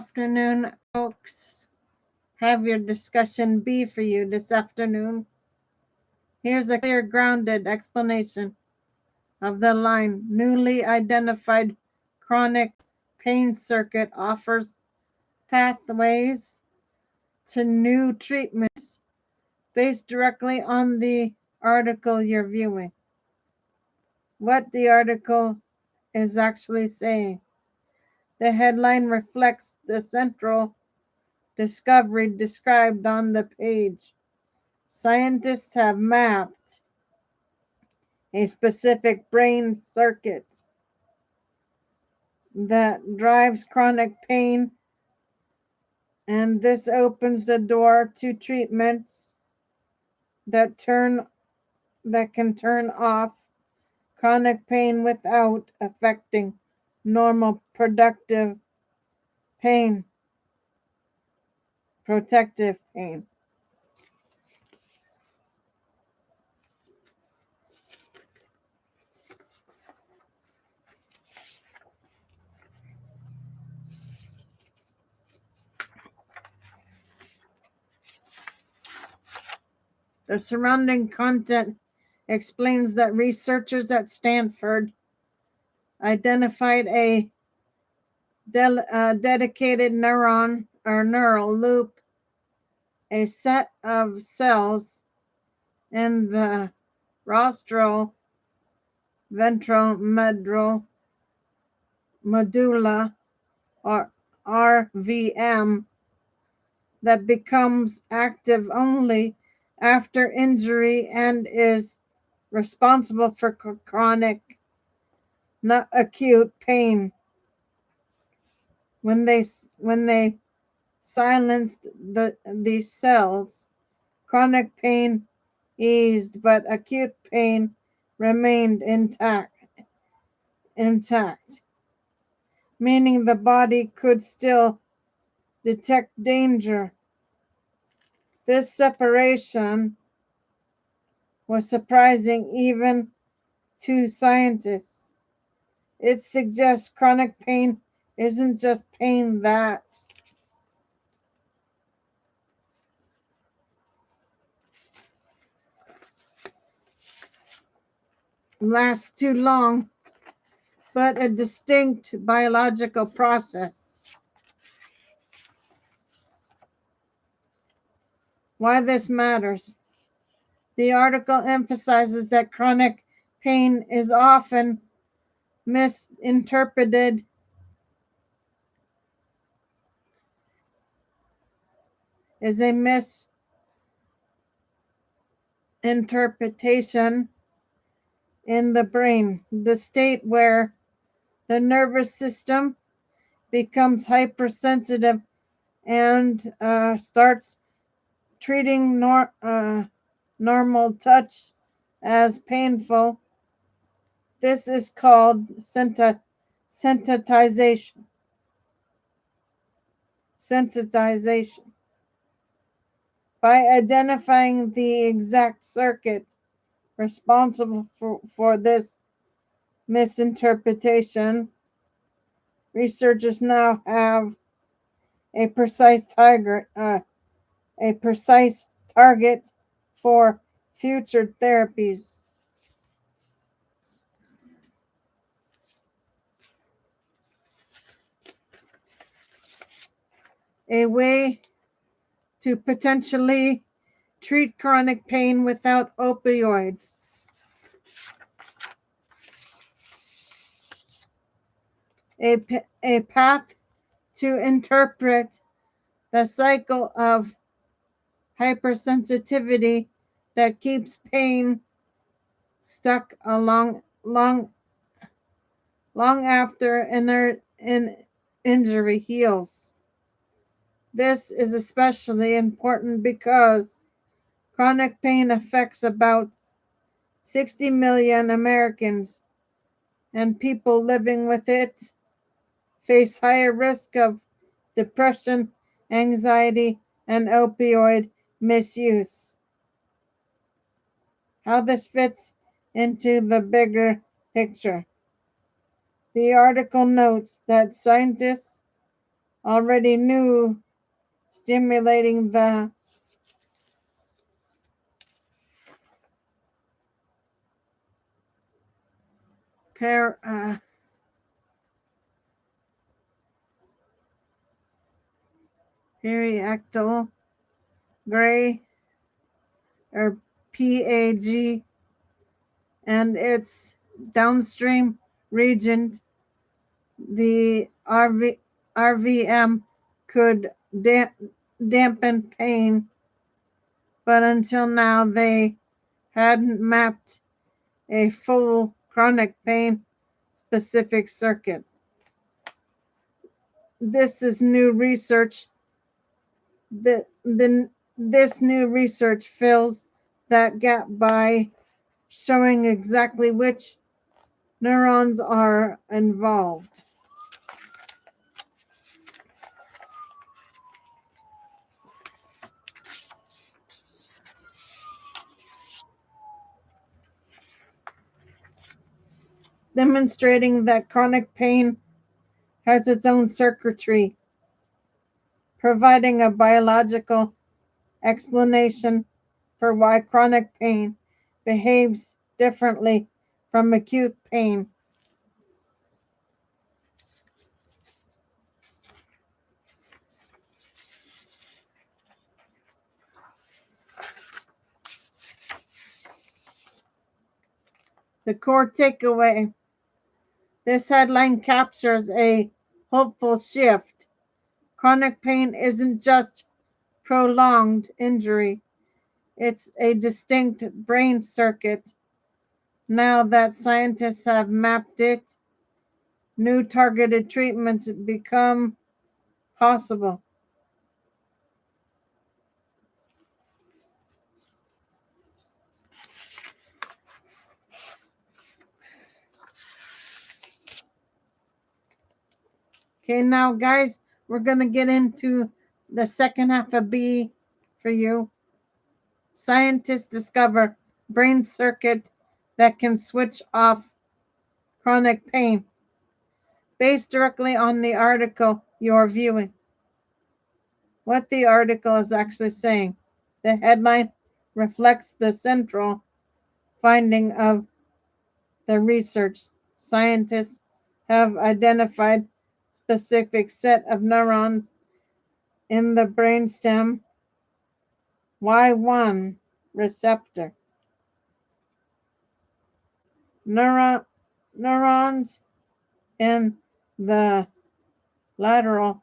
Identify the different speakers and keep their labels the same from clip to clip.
Speaker 1: afternoon, folks. Have your discussion be for you this afternoon. Here's a clear, grounded explanation of the line. Newly identified chronic pain circuit offers pathways to new treatments based directly on the article you're viewing. What the article is actually saying. The headline reflects the central discovery described on the page. Scientists have mapped a specific brain circuit that drives chronic pain, and this opens the door to treatments that can turn off chronic pain without affecting normal protective pain. The surrounding content explains that researchers at Stanford identified a dedicated neural loop, a set of cells in the rostral ventral medulla, or RVM, that becomes active only after injury and is responsible for chronic, not acute pain. When they silenced these cells, chronic pain eased, but acute pain remained intact, meaning the body could still detect danger. This separation was surprising even to scientists. It suggests chronic pain isn't just pain that lasts too long, but a distinct biological process. Why this matters. The article emphasizes that chronic pain is often misinterpreted is a misinterpretation in the brain, the state where the nervous system becomes hypersensitive and starts treating normal touch as painful. This is called sensitization. By identifying the exact circuit responsible for this misinterpretation, researchers now have a precise target for future therapies. A way to potentially treat chronic pain without opioids. A path to interpret the cycle of hypersensitivity that keeps pain stuck long after an injury heals. This is especially important because chronic pain affects about 60 million Americans, and people living with it face higher risk of depression, anxiety, and opioid misuse. How this fits into the bigger picture. The article notes that scientists already knew stimulating the per, uh, periapital gray or PAG and its downstream region, the RVM could dampen pain, but until now they hadn't mapped a full chronic pain specific circuit. This is new research. This new research fills that gap by showing exactly which neurons are involved. Demonstrating that chronic pain has its own circuitry, providing a biological explanation for why chronic pain behaves differently from acute pain. The core takeaway: this headline captures a hopeful shift. Chronic pain isn't just prolonged injury, it's a distinct brain circuit. Now that scientists have mapped it, new targeted treatments become possible. Okay, now guys, we're going to get into the second half of B for you. Scientists discover brain circuit that can switch off chronic pain. Based directly on the article you're viewing. What the article is actually saying. The headline reflects the central finding of the research. Scientists have identified specific set of neurons in the brainstem Y1 receptor. Neurons in the lateral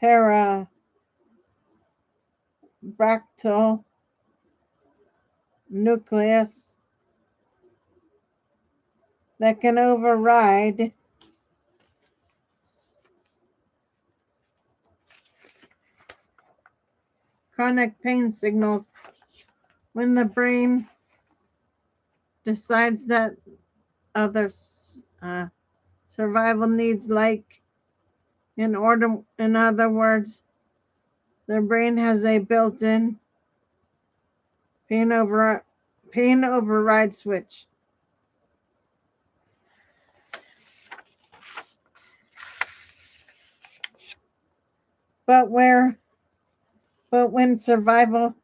Speaker 1: parabrachydactyl nucleus that can override chronic pain signals when the brain decides that other survival needs, like in other words, the brain has a built-in pain override switch. But when survival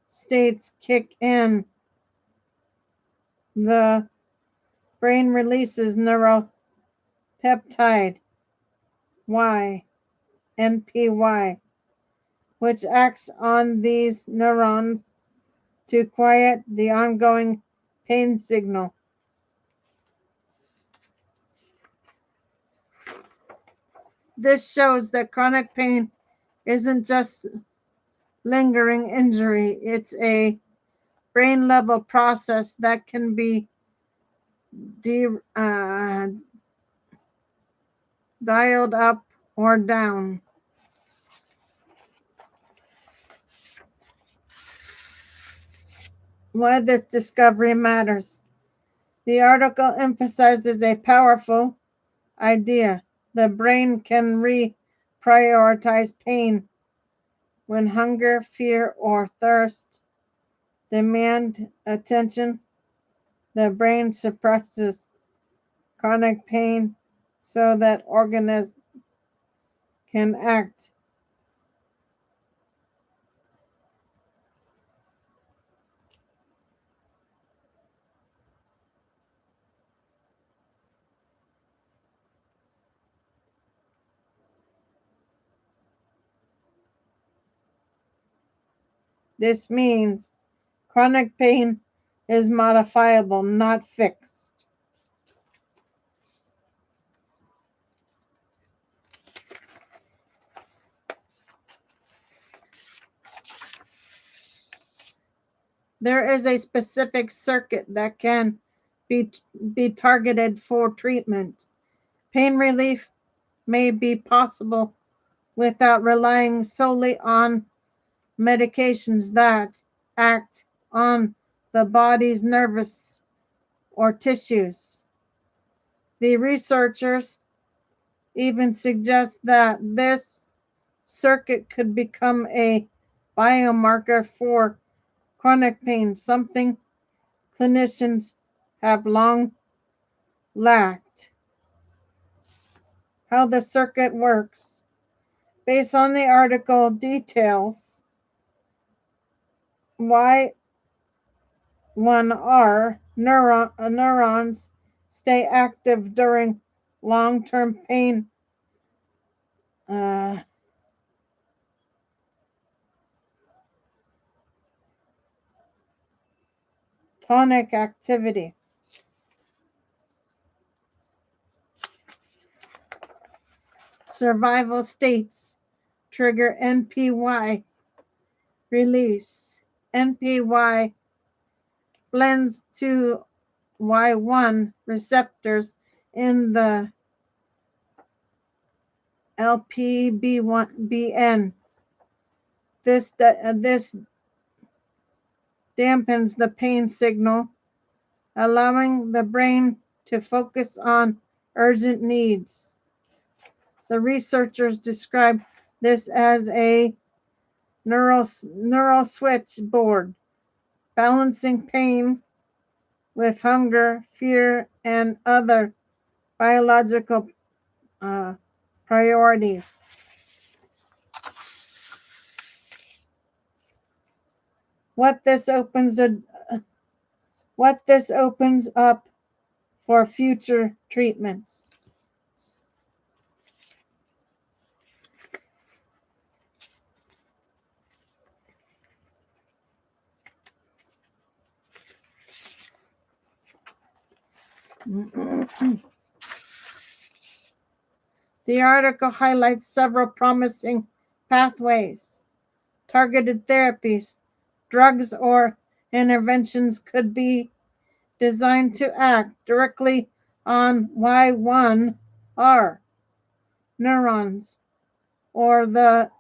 Speaker 1: states kick in, the brain releases neuropeptide Y, NPY, which acts on these neurons to quiet the ongoing pain signal. This shows that chronic pain isn't just lingering injury, it's a brain level process that can be dialed up or down. Why this discovery matters. The article emphasizes a powerful idea. The brain can reprioritize pain when hunger, fear, or thirst demand attention. The brain suppresses chronic pain so that can act. This means chronic pain is modifiable, not fixed. There is a specific circuit that can be, be targeted for treatment. Pain relief may be possible without relying solely on medications that act on the body's nervous or tissues. The researchers even suggest that this circuit could become a biomarker for chronic pain, something clinicians have long lacked. How the circuit works. Based on the article details, Y1R neurons stay active during long-term pain tonic activity. Survival states trigger NPY release. NPY blends to Y1 receptors in the LPBN. This dampens the pain signal, allowing the brain to focus on urgent needs. The researchers describe this as a neural switchboard, balancing pain with hunger, fear, and other biological priorities. What this opens up for future treatments. The article highlights several promising pathways. Targeted therapies, drugs, or interventions could be designed to act directly on Y1R neurons or the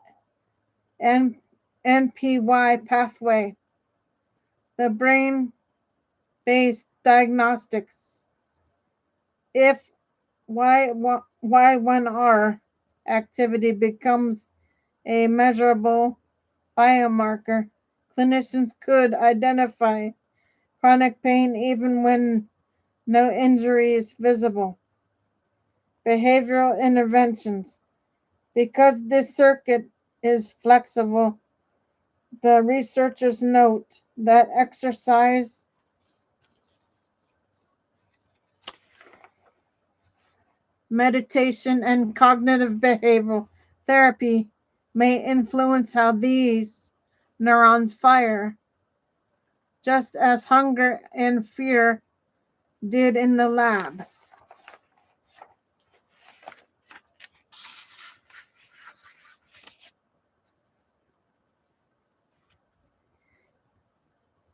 Speaker 1: NPY pathway. The brain-based diagnostics. If Y1R activity becomes a measurable biomarker, clinicians could identify chronic pain even when no injury is visible. Behavioral interventions. Because this circuit is flexible, the researchers note that exercise, meditation, and cognitive behavioral therapy may influence how these neurons fire, just as hunger and fear did in the lab.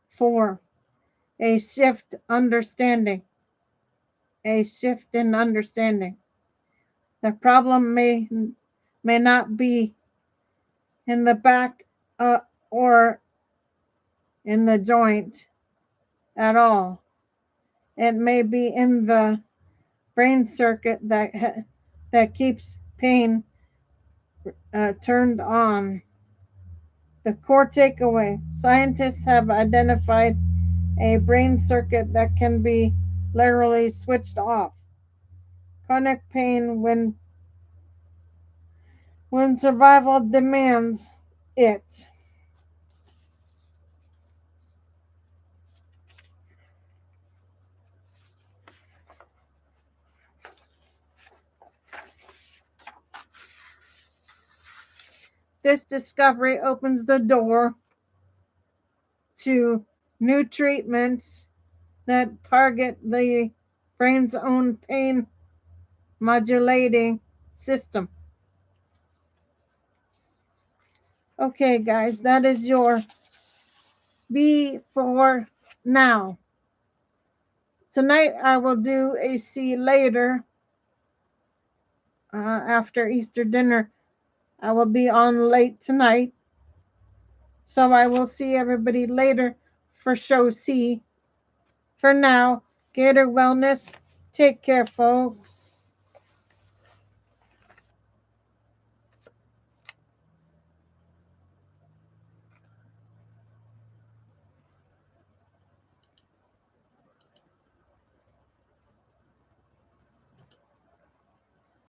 Speaker 1: Four, a shift in understanding. The problem may not be in the back or in the joint at all. It may be in the brain circuit that keeps pain turned on. The core takeaway: scientists have identified a brain circuit that can be literally switched off. Chronic pain, when when survival demands it. This discovery opens the door to new treatments that target the brain's own pain modulating system. Okay, guys, that is your B for now. Tonight I will do a see you later after Easter dinner. I will be on late tonight. So I will see everybody later for show C. For now, Gator Wellness, take care, folks.